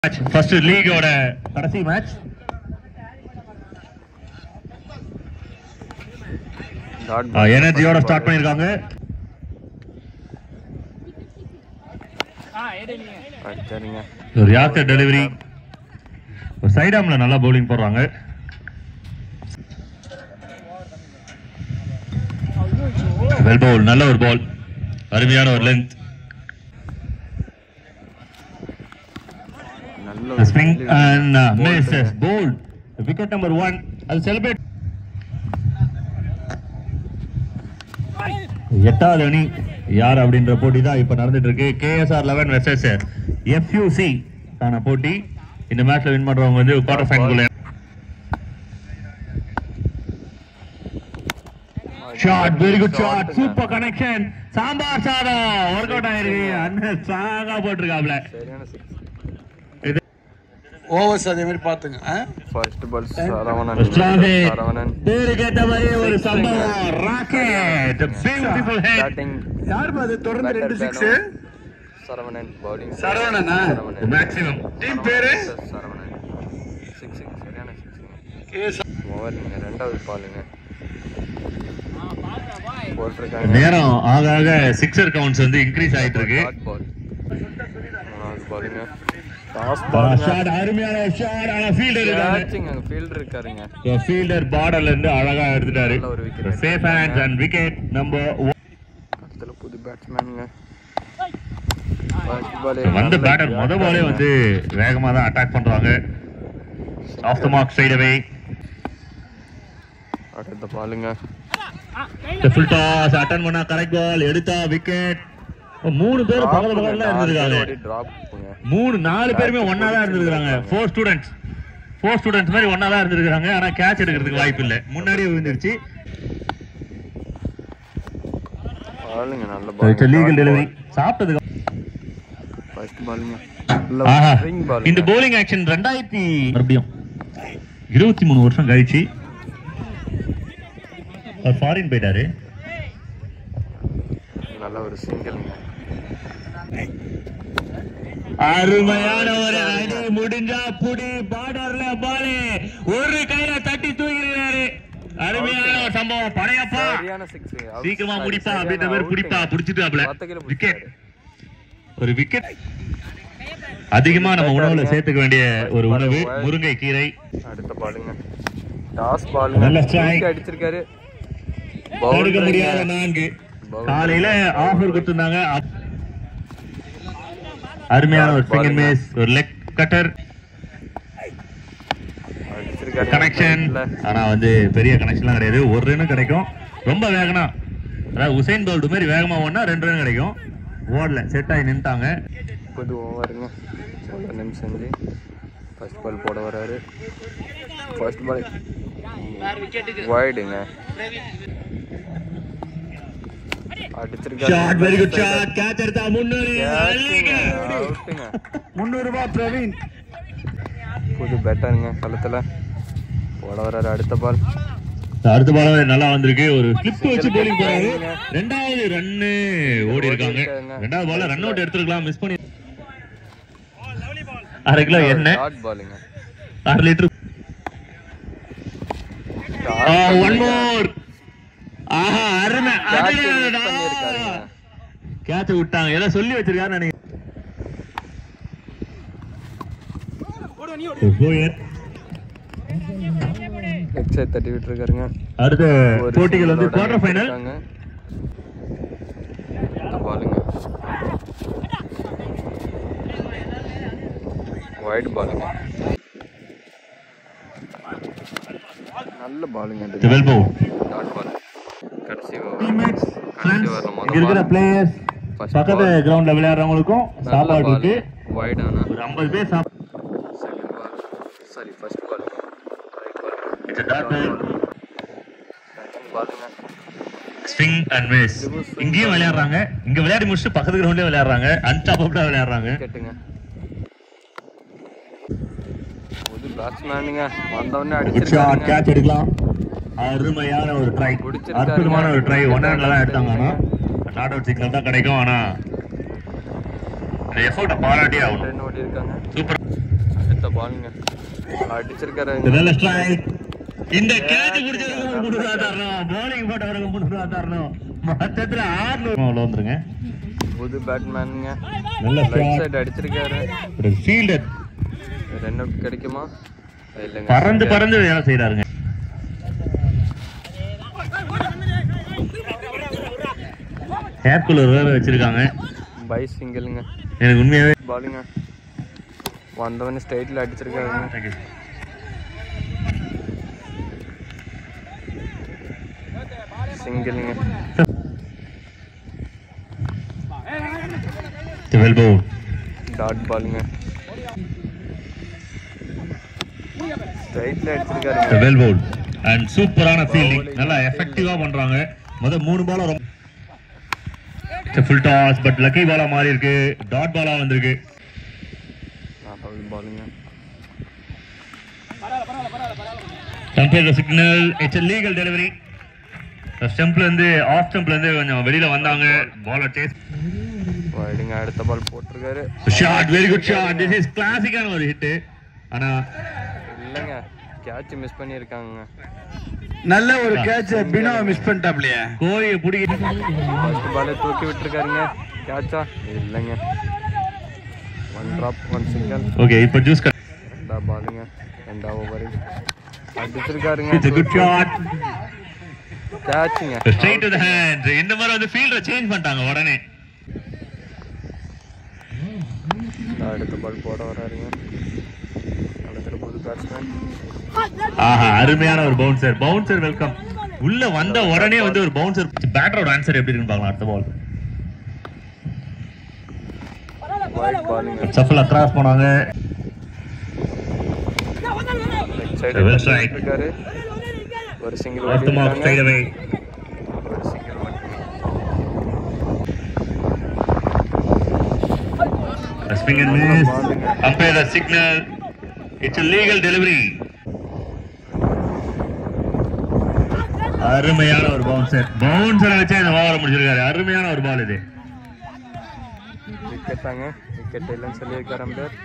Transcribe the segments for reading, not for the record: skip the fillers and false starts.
First லீகோட கடைசி match. எனர்ஜியோட start பண்ணிருக்காங்க. ஒரு யாக்கர் டெலிவரி, ஒரு சைட் ஆர்ம்ல நல்லா பவுலிங் போடுறாங்க. வெல் பவுல், நல்ல ஒரு பால், அருமையான ஒரு length. Swing and misses, bowled. Wicket number 1. I'll celebrate. எட்டாவது அணி யார் அப்படின்ற போட்டி தான் இப்ப நடந்துட்டு இருக்கு. KSR 11 வெர்சஸ் FUC தான போட்டி. இந்த மேட்ச்ல வின் பண்றவங்க வந்து quarter final. Shot, very good shot, super connection, sambar சாதம் வொர்க் அவுட் ஆயிருக்கு. அண்ணன் ஸ்ட்ராங்கா போட்டுருக்காப்ல. ஓவர்ஸ் அதே மாதிரி பாத்துங்க. ஃபர்ஸ்ட் பால் சரவணன் பேருக்கு ஏத்த மாதிரி ஒரு சம்பவம். Rocket, beautiful head. ஸ்டார்டிங் யார் பாது தொடர்ந்து 2 6. சரவணன் பவுலிங். சரவணனா மேக்ஸிமம் டீம் பேரு சரவணன். 6 சரியான 6. கேஸ் ஓவர்ங்க ரெண்டாவது பாலுங்க போட்டுருக்காங்க. நேரம் ஆக ஆக சிக்ஸர் கவுண்ட்ஸ் வந்து இன்க்ரீஸ் ஆயிட்டு இருக்கு. பால் மூணாவது பாலுங்க. ஷாட், அருமையான ஷாட். ஆனா ஃபீல்டர் கேட்சிங் ஃபீல்டர் இருக்காருங்க. ஃபீல்டர் பார்டர்ல இருந்து அழகா எடுத்துட்டாரு. ஒரு wicket. Safe hands and wicket number 1. அடுத்த புது பேட்ஸ்மேனுங்க. ஃபர்ஸ்ட் பால் வந்த பேட்டர் முத பாலே வந்து வேகமா தான் அட்டாக் பண்றாங்க. Off the mark straight away. அடுத்த பாலுங்க. ஃபுல் டாஸ் அட்டெண்ட் பண்ணா கரெக்ட் பால், எடுத்தா விக்கெட். மூணு பேர் பக்கத்துல பக்கத்துல இருந்திருக்காங்க. மூணு 4 பேருமே ஒன்னா தான் இருந்திருக்காங்க. 4 ஸ்டூடெண்ட்ஸ் மாதிரி ஒன்னா தான் இருந்திருக்காங்க. ஆனா கேட்ச் எடுக்கிறதுக்கு வாய்ப்பு இல்ல, முன்னாடியே விழுந்துருச்சு. பாலுங்க நல்ல பால். லீகல் டெலிவரி சாப்பிட்டதுக்கு ஃபர்ஸ்ட் பாலுங்க. இந்த bowling ஆக்ஷன் 2000 மறுபடியும் 23 வருஷம் கழிச்சு ஃபாரின் போயிட்டாரு. நல்ல ஒரு சிங்கிள்ங்க. அருமையான ஒரு அடி, முடிஞ்சா புடி, பார்டர்ல பாலே ஒரு கையில தட்டி தூக்கிறாரு. அருமையான ஒரு சம்பவம். படையப்பா சரியான 6. சீக்கிரமா முடிப்பா அப்படின்ற மாதிரி பிடிப்பா, பிடிச்சிட்டாப்ல. விக்கெட், ஒரு விக்கெட். அதிகமா நம்ம உணவுல சேர்த்துக்க வேண்டிய ஒரு உணவு முருங்கை கீரை. அடுத்த பாலுங்க. டாஸ் பாலுங்க. நல்ல ஸ்ட்ரைக் அடிச்சிருக்காரு. தடுக்க முடியாத 4. காலையில ஆஃபர் கொடுத்திருந்தாங்க. அருமையான ஒரு ஸ்விங் அண்ட் மிஸ், ஒரு லெக் கட்டர் கனெக்ஷன். ஆனா வந்து பெரிய கனெக்ஷன்லாம் கிடையாது. ஒரு ரன் கிடைக்கும். ரொம்ப வேகமா, அதாவது உசைன் போல்ட் மாதிரி வேகமா ஓடினா 2 ரன் கிடைக்கும். ஓடல, செட் ஆகி நின்ட்டாங்க. புது ஓவருங்க. 1 நிமிஷம் ஃபர்ஸ்ட் பால் போட வராரு. ஃபர்ஸ்ட் பால் வைடுங்க. Shot, very good shot, catch எடுத்தா 300. அவுட்டுங்க. 300 ரூபாய் பிரவீன். புது பேட்டருங்க களத்துல போட வராரு. அடுத்த பால் நல்லா வந்திருக்கு. ஒரு ஸ்லிப் வச்சு bowling போறாரு. 2வது ரன்னு ஓடி இருக்காங்க. 2வது பால்ல ரன் அவுட் எடுத்துக்கலாம், மிஸ் பண்ணி. 1/2 கிலோ எண்ணெய், ஷார்ட் பாலுங்க. 1/2 லிட்டர். One more. ஆஹா, அருமை. கேட்ச் விட்டாங்க. ஏதோ சொல்லி வச்சிருக்காரு நினைக்கிறேன். எக்ஸைட் தட்டி விட்டுருக்காருங்க. அடுத்த போட்டிகள் வந்து குவார்டர் ஃபைனல். பாலுங்க. வைட் பாலுங்க. நல்ல பாலுங்க. டுவெல் பவுல். Dot ball. கடைசி டீம்மேட்ஸ், ஃப்ரெண்ட்ஸ், இங்க இருக்கிற பிளேயர்ஸ், பக்கத்து கிரவுண்ட்ல விளையாடுறவங்களுக்கும் சாப்பாடு இருக்கு. வைட் ஆனா ஒரு 50 பேர் சாப்பிட்டு. Second ball sorry first ball right ball. It's dot ball. பாலுங்க. Swing and miss. இங்கேயும் விளையாடுறாங்க. இங்க விளையாடி முடிச்சுட்டு பக்கத்து கிரவுண்ட்லயே விளையாடுறாங்க. அன்ஸ்டாப்பபிளா விளையாடுறாங்க. கேட்டுங்க. புது பேட்ஸ்மேனுங்க வந்தவனே குட் ஷாட், அடிச்சிருக்காங்க. கேட்ச் எடுக்கலாம். அருமையான ஒரு ட்ரை, அற்புதமான ஒரு ட்ரை. 1 ரன்ல தான் எடுத்தாங்க. ஆனா நாட் அவுட் சிக்னல் தான் கிடைக்கும். ஆனா இந்த எஃபோர்ட்டை பாராட்டியே ஆகணும். ரன் ஓடி இருக்காங்க. சூப்பர். அடுத்த பாலுங்க அடிச்சிருக்காரு. நல்ல ஸ்ட்ரைக். இந்த கேட்ச் புடிச்சதுக்கு 3 ரூபா தரணும், bowling போட்டவருக்கு 3 ரூபா தரணும். மொத்தத்துல 600 உள்ள வந்துருங்க. புது பேட்மேனுங்க. நல்ல ரைட் சைடு அடிச்சிருக்காரு. ஒரு ஃபீல்டர் ரன் அவுட் கிடைக்குமா? இல்லங்க. பறந்து வேலை செய்றாருங்க. ஹேர் கூலர் வேற வச்சிருக்காங்க. பை சிங்கிள்ங்க. எனக்கு உண்மையாவே பாலுங்க வந்தவனே ஸ்ட்ரைட்ல அடிச்சிருக்காருங்க. சிங்கிள்ங்க. Well bowl. டாட் பாலுங்க. ஸ்ட்ரைட்ல அடிச்சிருக்காருங்க. வெல் பவுல் அண்ட் சூப்பரான ஃபீல்டிங். நல்லா எஃபெக்டிவா பண்றாங்க. முத 3 பால் ரொம்ப ஃபுல் டாஸ் பட் லக்கி பாலா மாறி இருக்கு. டாட் பாலா வந்திருக்கு. பாலுங்க. Compare the signal. It's a legal delivery. ஸ்டெம்ப்ல இருந்து ஆஃப் ஸ்டெம்ப்ல இருந்து கொஞ்சம் வெளியில வந்தாங்க. பாலர் சேஸ் வைடிங். அடுத்த பால் போட்டுருக்காரு. Shot. Very good shot. This is கிளாசிக்கான ஒரு ஹிட். ஆனா இல்லங்க கேட்ச் மிஸ் பண்ணிருக்காங்க. நல்ல ஒரு கேட்ச் பினோ மிஸ் பண்ணிட்டாப்லையே. கோயை புடிக்கிட்டு ஃபர்ஸ்ட் பாலே தூக்கி விட்டுருக்காருங்க. கேட்சா இல்லங்க. 1 டிராப் 1 சிங்கிள். ஓகே இப்போ ஜூஸ் கட். ரெண்டா பாலுங்க. ரெண்டா ஓவர் அடிச்சிருக்காருங்க. It's a good shot. கேட்ச்ங்க. Straight to the hands. இந்த மாதிரி வந்து ஃபீல்டரை சேஞ்ச் பண்ணிட்டாங்க உடனே. அடுத்த பால் போட வராருங்க. அடுத்த புது பேட்ஸ்மேன். ஆஹா அருமையான ஒரு பவுன்சர் வெல்கம். உள்ள வந்த உடனே வந்து ஒரு பவுன்சர். பேட்டரோட ஆன்சர் எப்படி இருக்குன்னு பார்க்கலாம். அடுத்த பால் வைட் பாலுங்க. சஃபல் அக்ராஸ் போனாங்க. Left side Well strike. இருக்காரு. ஒரு single Off the mark straight away. ஒரு சிங்கிள் மட்டும். A swing and miss. Umpire the signal. It's a legal delivery. அருமையான ஒரு பவுன்சர் வச்சு இந்த ஓவரை முடிச்சிருக்காரு. அருமையான ஒரு பால் இது. விக்கெட் தாங்க. விக்கெட் இல்லைன்னு சொல்லியிருக்காரு அம்பேர்.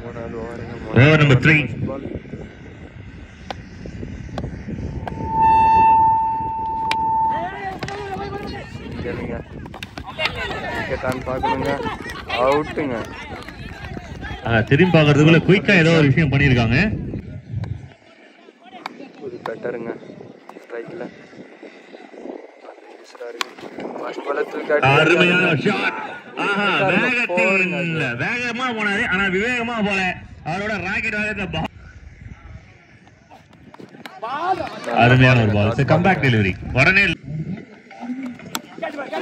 3வது ஓவருங்க. Over number 3. கேளுங்க. விக்கெட் ஆன் பார்க்கணுங்க. அவுட்டுங்க. திரும்பி பார்க்கறதுக்குள்ள குயிக்கா ஏதோ ஒரு விஷயம் பண்ணியிருக்காங்க. ஒரு பெட்டருங்க. ஸ்ட்ரைக்ல ஃபர்ஸ்ட் பால் தூக்கி அருமையான ஷாட். ஆஹா வேகமா போனாரு. ஆனா விவேகமா போல. அவரோட ராக்கெட் வேகத்துல அருமையான ஒரு பால். Comeback delivery. உடனே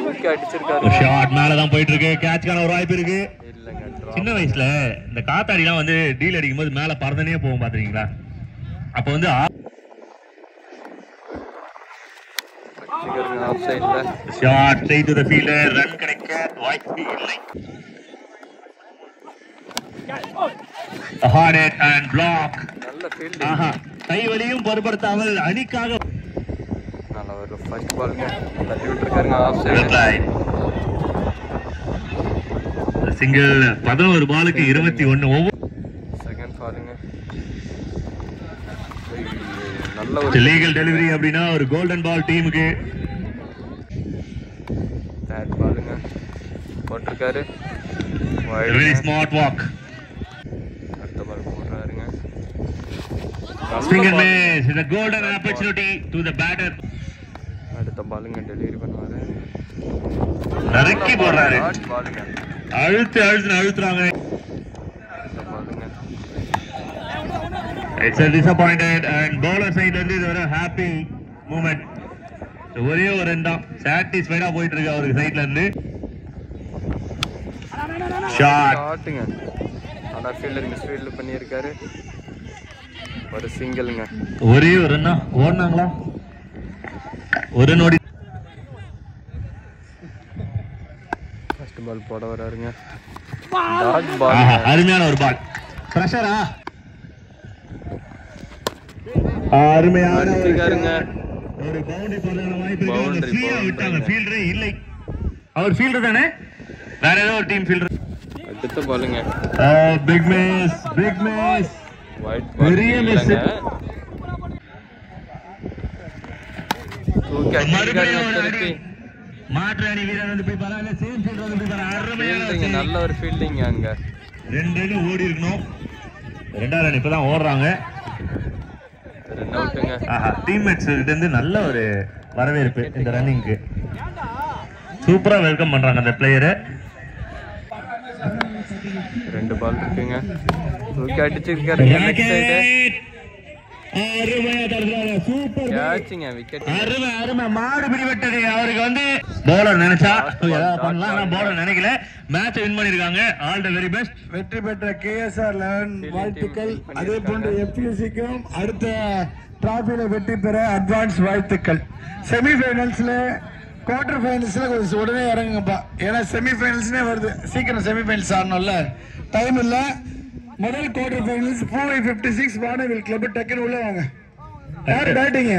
தூக்கி அடிச்சிருக்காரு. ஷாட் மேல தான் போயிட்டு இருக்கு. கேட்ச்க்கான ஒரு வாய்ப்பு இருக்கு. இல்லங்க. சின்ன வயசுல இந்த காத்தாடிலாம் வந்து டீல் அடிக்கும் போது மேல பறந்தனே போகும் பாத்துறீங்களா? அப்ப வந்து ஆஃப் சைடுல shot straight to the fielder. Run கிடைக்க வாய்ப்பு இல்லை. Hard hit and block. நல்ல ஃபீல்டிங். ஆஹா கைவலியும் பொறுப்படுத்தாமல் அணிக்காக நல்ல ஒரு ஃபர்ஸ்ட் பால்ங்க. தட்டி விட்டுருக்காருங்க. Off side single. 11 பாலுக்கு 21. செகண்ட் பாலுங்க. நல்ல ஒரு லீகல் டெலிவரி அப்படின்னா ஒரு கோல்டன் பால் டீமுக்கு. தேர்ட் பாலுங்க. போட்டிருக்காரு. Very smart walk. அடுத்த பால் போடுறாருங்க. Swing and miss. It's a golden opportunity to the batter. அடுத்த பாலுங்க டெலிவரி பண்ணுவாரு. நறுக்கி போடுறாரு. பாலுங்க. அழுத்துறாங்க. அடுத்த பாலுங்க. It's a disappointed and bowler side வந்து இது ஒரு happy moment. ஒரே ஒரு ரன் தான் சாட்டிஸ்ஃபைடா போயிட்டு இருக்கு அவருக்கு சைடுல இருந்து. ஷாட்டுங்க. ஆனா ஃபீல்டர் மிஸ் ஃபீல்ட் பண்ணியிருக்காரு. ஒரு சிங்கிள்ங்க. ஒரே ஒரு ரன்னா ஓடுனாங்களா? ஒரு நோடி. ஃபர்ஸ்ட் பால் போட வராருங்க. Dot ball. அருமையான ஒரு பால். பிரஷரா அருமையான இருக்காருங்க. ஒரு பவுண்டரி போடுற வாய்ப்பு இருக்கு. ஃப்ரீயா விட்டாங்க. ஃபீல்டரே இல்லை. அவர் ஃபீல்டர் தானே? வேற ஏதோ ஒரு டீம் ஃபீல்டர். அடுத்த பாலுங்க. Big miss, big miss. White ball பெரிய மிஸ். திருப்பி மாற்று அணி வீரர் வந்து போய் பாருங்க. சேம் ஃபீல்டர் வந்து போய் பாருங்க. அருமையான நல்ல ஒரு ஃபீல்டிங் அங்க. 2 ஓடி இருக்கணும். ரெண்டாவது அணி இப்பதான் ஓடுறாங்க. ரன் அவுட்டுங்க. டீம்மேட்ஸ் கிட்ட இருந்து நல்ல ஒரு வரவேற்பு இந்த ரன்னிங்க்கு. சூப்பரா வெல்கம் பண்றாங்க அந்த பிளேயரை. 2 பால் இருக்குங்க. தூக்கி அடிச்சிருக்காருங்க. லெஃப்ட் சைடு அருமையா தடுறாங்க. Super catching. விக்கெட். அருமை மாடு பிடிபட்டது. அவருக்கு வந்து பவுலர் நினைச்சா ஏதாவது பண்ணலாம். ஆனா பவுலர் நினைக்கல. மேட்ச் வின் பண்ணிருக்காங்க. All the very best. வெற்றி பெற்ற KSR 11 வாழ்த்துக்கள். அதே போன்று FUCக்கும் அடுத்த டிராபியில வெற்றி பெற அட்வான்ஸ் வாழ்த்துக்கள். செமிஃபைனல்ஸ்ல குவார்டர் ஃபைனல்ஸ்ல கொஞ்சம் உடனே இறங்குங்கப்பா. ஏன்னா செமிஃபைனல்ஸ்னே வருது. சீக்கிரம் செமிஃபைனல்ஸ் ஆடணும்ல, டைம் இல்ல. முதல் குவார்டர் ஃபைனல்ஸ் 456 வானவில் கிளப். டக்குன்னு உள்ள வாங்க. யார் பேட்டிங்க?